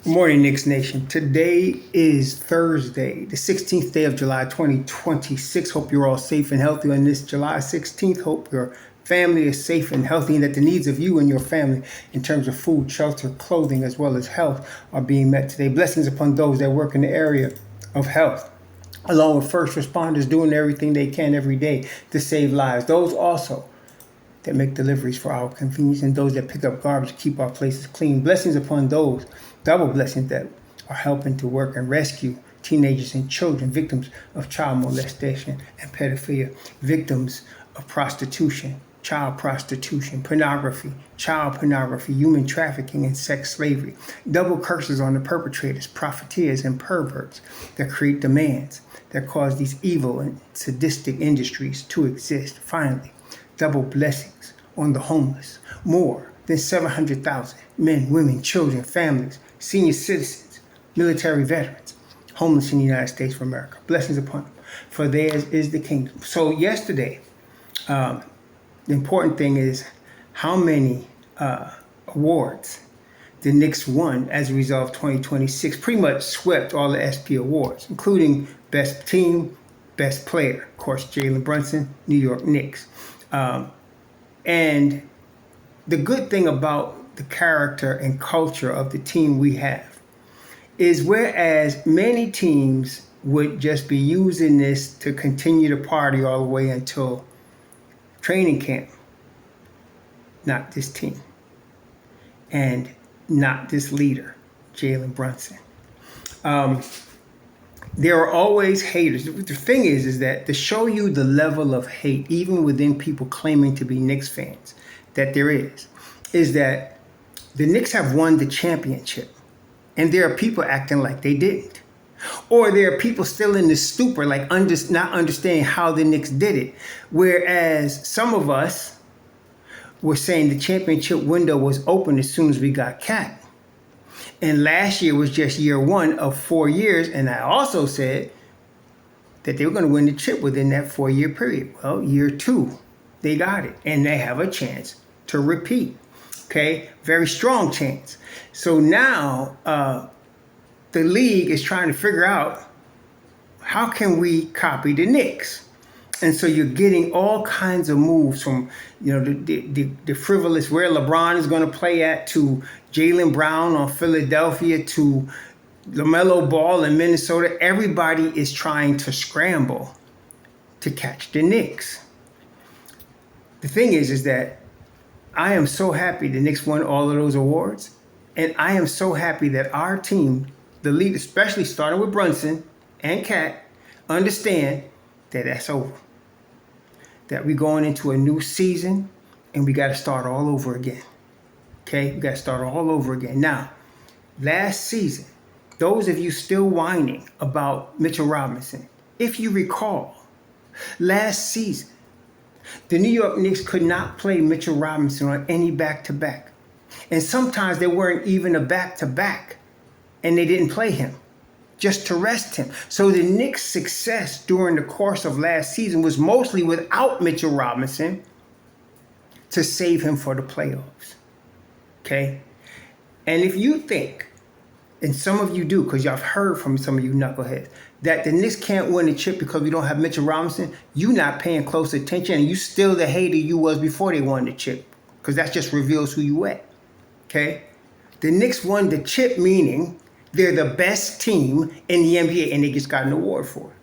Good morning, Knicks Nation. Today is Thursday, the 16th day of July, 2026. Hope you're all safe and healthy on this July 16th. Hope your family is safe and healthy and that the needs of you and your family in terms of food, shelter, clothing, as well as health are being met today. Blessings upon those that work in the area of health, along with first responders doing everything they can every day to save lives. Those also that make deliveries for our convenience, and those that pick up garbage to keep our places clean. Blessings upon those, double blessings, that are helping to work and rescue teenagers and children, victims of child molestation and pedophilia, victims of prostitution, child prostitution, pornography, child pornography, human trafficking, and sex slavery. Double curses on the perpetrators, profiteers, and perverts that create demands that cause these evil and sadistic industries to exist. Finally, double blessings on the homeless. More than 700,000 men, women, children, families, senior citizens, military veterans, homeless in the United States of America. Blessings upon them, for theirs is the kingdom. So yesterday, the important thing is how many awards the Knicks won as a result of 2026. Pretty much swept all the SP awards, including Best Team, Best Player. Of course, Jalen Brunson, New York Knicks. And the good thing about the character and culture of the team we have is, whereas many teams would just be using this to continue to party all the way until training camp, not this team and not this leader, Jalen Brunson. There are always haters. The thing is that to show you the level of hate, even within people claiming to be Knicks fans, that there is that the Knicks have won the championship, and there are people acting like they didn't. Or there are people still in this stupor, like not understanding how the Knicks did it. Whereas some of us were saying the championship window was open as soon as we got Cat. And last year was just year one of 4 years. And I also said that they were going to win the chip within that 4-year period. Well, year two, they got it. And they have a chance to repeat. Okay? Very strong chance. So now the league is trying to figure out, how can we copy the Knicks? And so you're getting all kinds of moves from, the frivolous where LeBron is going to play at, to Jalen Brown on Philadelphia, to LaMelo Ball in Minnesota. Everybody is trying to scramble to catch the Knicks. The thing is that I am so happy the Knicks won all of those awards. And I am so happy that our team, the league, especially starting with Brunson and Cat, understand that that's over. That we're going into a new season and we got to start all over again. Okay? We got to start all over again. Now, last season, those of you still whining about Mitchell Robinson, if you recall, last season, the New York Knicks could not play Mitchell Robinson on any back-to-back. And sometimes they weren't even a back-to-back, and they didn't play him, just to rest him. So the Knicks' success during the course of last season was mostly without Mitchell Robinson to save him for the playoffs. Okay? And if you think, and some of you do, because y'all have heard from some of you knuckleheads, that the Knicks can't win the chip because we don't have Mitchell Robinson, you not paying close attention, and you still the hater you was before they won the chip, because that just reveals who you at. Okay? The Knicks won the chip, meaning they're the best team in the NBA, and they just got an award for it.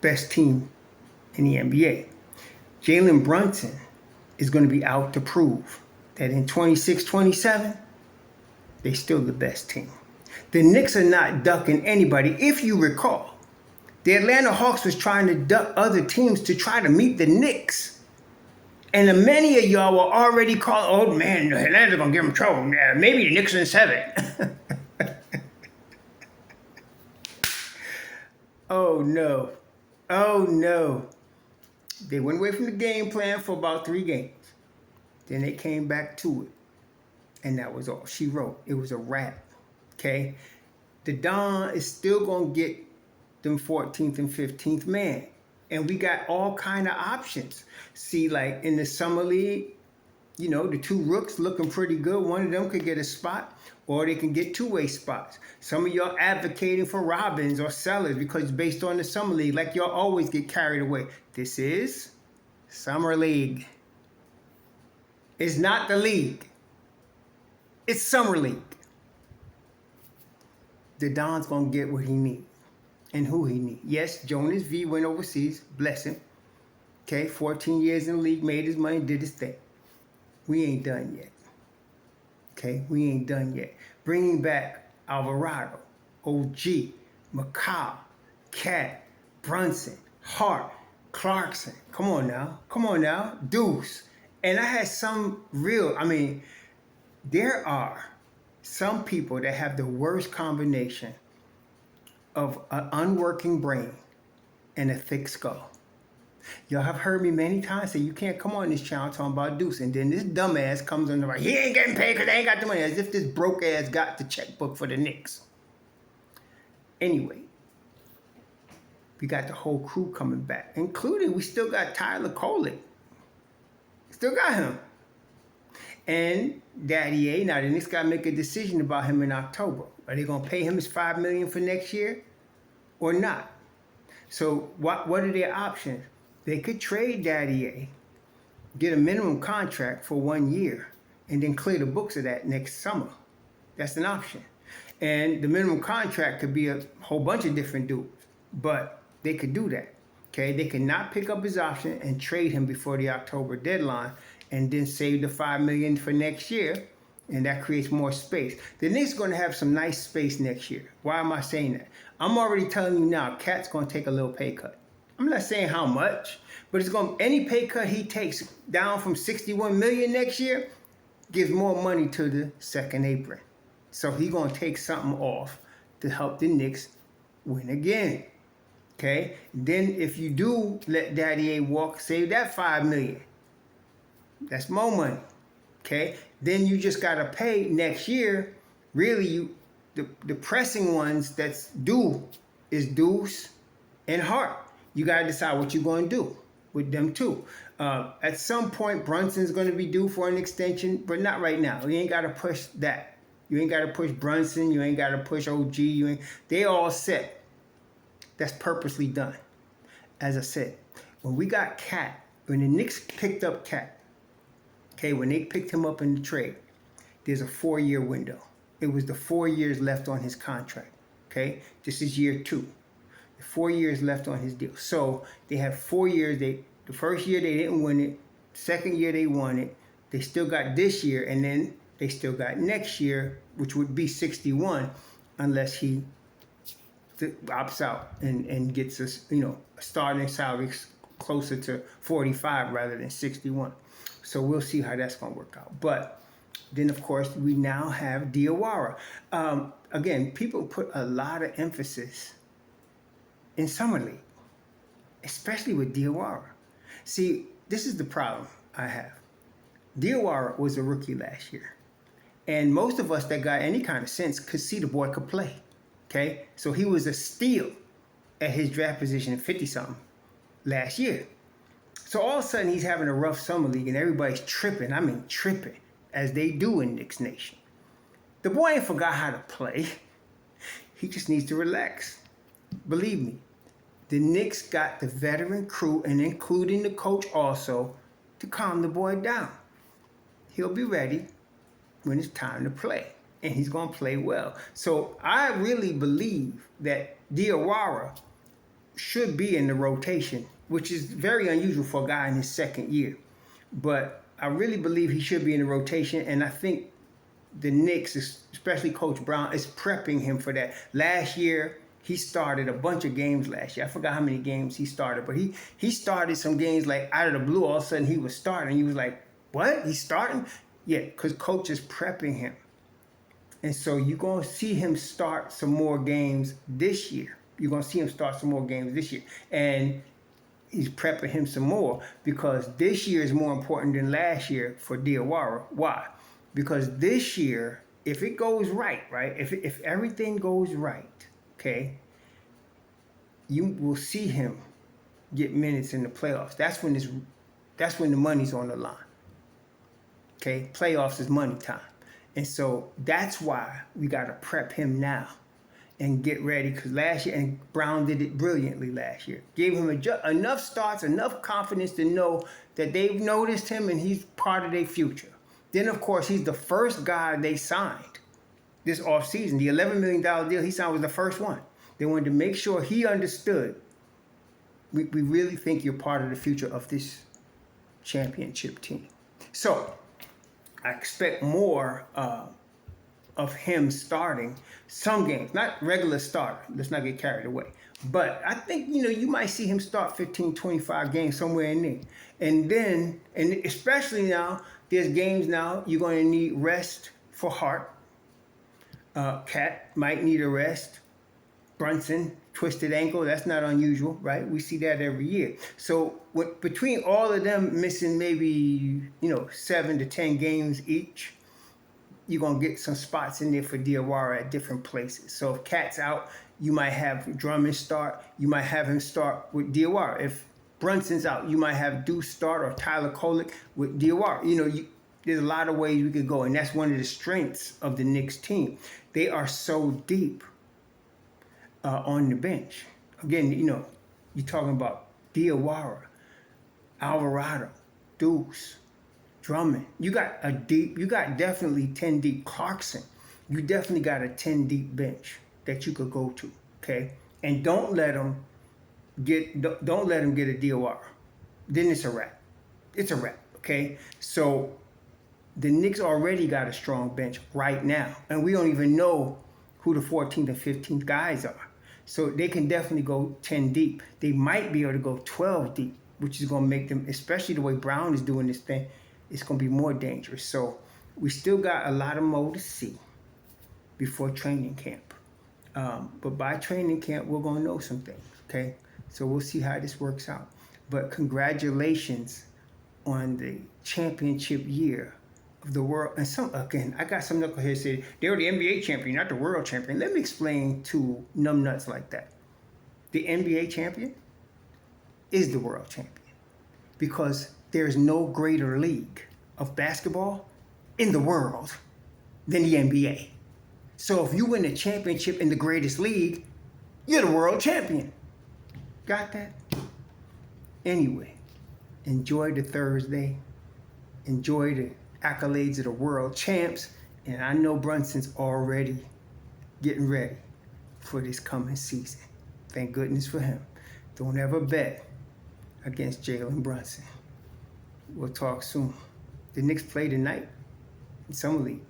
Best team in the NBA. Jalen Brunson is going to be out to prove that in 26-27, they're still the best team. The Knicks are not ducking anybody. If you recall, the Atlanta Hawks was trying to duck other teams to try to meet the Knicks. And many of y'all were already calling, oh man, Atlanta's going to give them trouble. Maybe the Knicks in 7. Oh no. Oh no. They went away from the game plan for about 3 games. Then they came back to it. And that was all she wrote. It was a wrap. Okay? The Don is still going to get them 14th and 15th man. And we got all kind of options. See, like in the summer league, the two rooks looking pretty good. One of them could get a spot, or they can get two-way spots. Some of y'all advocating for Robbins or Sellers because it's based on the summer league, like y'all always get carried away. This is summer league. It's not the league. It's summer league. The Don's gonna get what he needs and who he needs. Yes, Jonas V went overseas, bless him. Okay, 14 years in the league, made his money, did his thing. We ain't done yet. Okay, we ain't done yet. Bringing back Alvarado, OG, McCall, Cat, Brunson, Hart, Clarkson. Come on now, Deuce. And I had there are some people that have the worst combination of an unworking brain and a thick skull. Y'all have heard me many times say you can't come on this channel talking about Deuce, and then this dumbass comes on the right. He ain't getting paid because they ain't got the money, as if this broke ass got the checkbook for the Knicks. Anyway, we got the whole crew coming back, including we still got Tyler Kolek. Still got him. And Daddy A. Now the Knicks got to make a decision about him in October. Are they going to pay him his $5 million for next year or not? So what are their options? They could trade Daddy A, get a minimum contract for 1 year, and then clear the books of that next summer. That's an option. And the minimum contract could be a whole bunch of different dudes, but they could do that. Okay, they could not pick up his option and trade him before the October deadline and then save the $5 million for next year, and that creates more space. The Knicks are going to have some nice space next year. Why am I saying that? I'm already telling you now, Cat's going to take a little pay cut. I'm not saying how much, but any pay cut he takes down from $61 million next year gives more money to the second apron. So he's going to take something off to help the Knicks win again. Okay? Then if you do let Daddy A walk, save that $5 million. That's more money. Okay? Then you just got to pay next year. Really, the pressing ones that's due is Deuce and Hart. You got to decide what you're going to do with them too. At some point, Brunson's going to be due for an extension, but not right now. You ain't got to push that. You ain't got to push Brunson. You ain't got to push OG. They all set. That's purposely done. As I said, when we got Cat, when the Knicks picked up Cat, okay, when they picked him up in the trade, there's a 4-year window. It was the 4 years left on his contract. Okay, this is year 2. 4 years left on his deal. So they have 4 years. The first year they didn't win it. Second year they won it. They still got this year, and then they still got next year, which would be 61, unless he opts out and gets us, a starting salary closer to 45 rather than 61. So we'll see how that's going to work out. But then, of course, we now have Diawara. Again, people put a lot of emphasis in Summer League, especially with Diawara. See, this is the problem I have. Diawara was a rookie last year. And most of us that got any kind of sense could see the boy could play. Okay? So he was a steal at his draft position at 50-something last year. So all of a sudden he's having a rough summer league and everybody's tripping. I mean tripping, as they do in Knicks Nation. The boy ain't forgot how to play. He just needs to relax. Believe me, the Knicks got the veteran crew, and including the coach also, to calm the boy down. He'll be ready when it's time to play, and he's going to play well. So I really believe that Diawara should be in the rotation, which is very unusual for a guy in his second year. But I really believe he should be in the rotation, and I think the Knicks, especially Coach Brown, is prepping him for that. Last year, he started a bunch of games last year. I forgot how many games he started, but he started some games like out of the blue. All of a sudden, he was starting. He was like, what? He's starting? Yeah, because Coach is prepping him. And so you're going to see him start some more games this year. You're going to see him start some more games this year. And he's prepping him some more because this year is more important than last year for Diawara. Why? Because this year, if it goes right, if everything goes right, okay, you will see him get minutes in the playoffs. That's when the money's on the line. Okay, playoffs is money time. And so that's why we got to prep him now and get ready, because last year, and Brown did it brilliantly last year. Gave him enough starts, enough confidence to know that they've noticed him and he's part of their future. Then, of course, he's the first guy they signed this offseason. The $11 million deal he signed was the first one. They wanted to make sure he understood, we really think you're part of the future of this championship team. So I expect more of him starting some games, not regular starter. Let's not get carried away. But I think, you might see him start 15, 25 games somewhere in there. And then, and especially now, there's games now you're going to need rest for Hart. Cat might need a rest. Brunson, twisted ankle, that's not unusual, right? We see that every year. So between all of them missing maybe, 7 to 10 games each, you're going to get some spots in there for Diawara at different places. So if Cat's out, you might have Drummond start. You might have him start with Diawara. If Brunson's out, you might have Deuce start or Tyler Kolek with Diawara. There's a lot of ways we could go, and that's one of the strengths of the Knicks team. They are so deep on the bench. Again, you're talking about Diawara, Alvarado, Deuce, Drummond. You got definitely 10 deep. Clarkson, you definitely got a 10 deep bench that you could go to. Okay, and don't let them get a Diawara. Then it's a wrap. It's a wrap. Okay, so the Knicks already got a strong bench right now, and we don't even know who the 14th and 15th guys are. So they can definitely go 10 deep. They might be able to go 12 deep, which is going to make them, especially the way Brown is doing this thing, it's going to be more dangerous. So we still got a lot of more to see before training camp. But by training camp, we're going to know some things, okay? So we'll see how this works out. But congratulations on the championship year of the world. And I got some knuckleheads say they were the NBA champion, not the world champion. Let me explain to numbnuts like that. The NBA champion is the world champion, because there's no greater league of basketball in the world than the NBA. So if you win a championship in the greatest league, you're the world champion. Got that? Anyway, enjoy the Thursday. Enjoy the accolades of the world champs. And I know Brunson's already getting ready for this coming season. Thank goodness for him. Don't ever bet against Jalen Brunson. We'll talk soon. The Knicks play tonight in Summer League.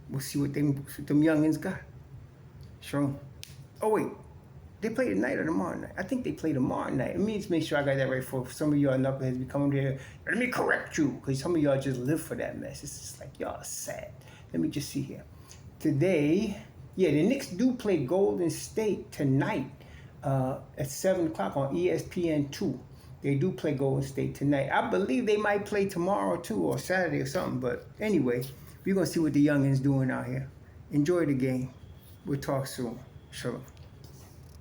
We'll see what them youngins got. Sure. Oh, wait. They play tonight or tomorrow night? I think they play tomorrow night. Let me just make sure I got that right for some of y'all knuckleheads be coming there. Let me correct you, because some of y'all just live for that mess. It's just like, y'all are sad. Let me just see here. Today, the Knicks do play Golden State tonight at 7 o'clock on ESPN2. They do play Golden State tonight. I believe they might play tomorrow too, or Saturday or something. But anyway, we're going to see what the youngins doing out here. Enjoy the game. We'll talk soon. Shalom.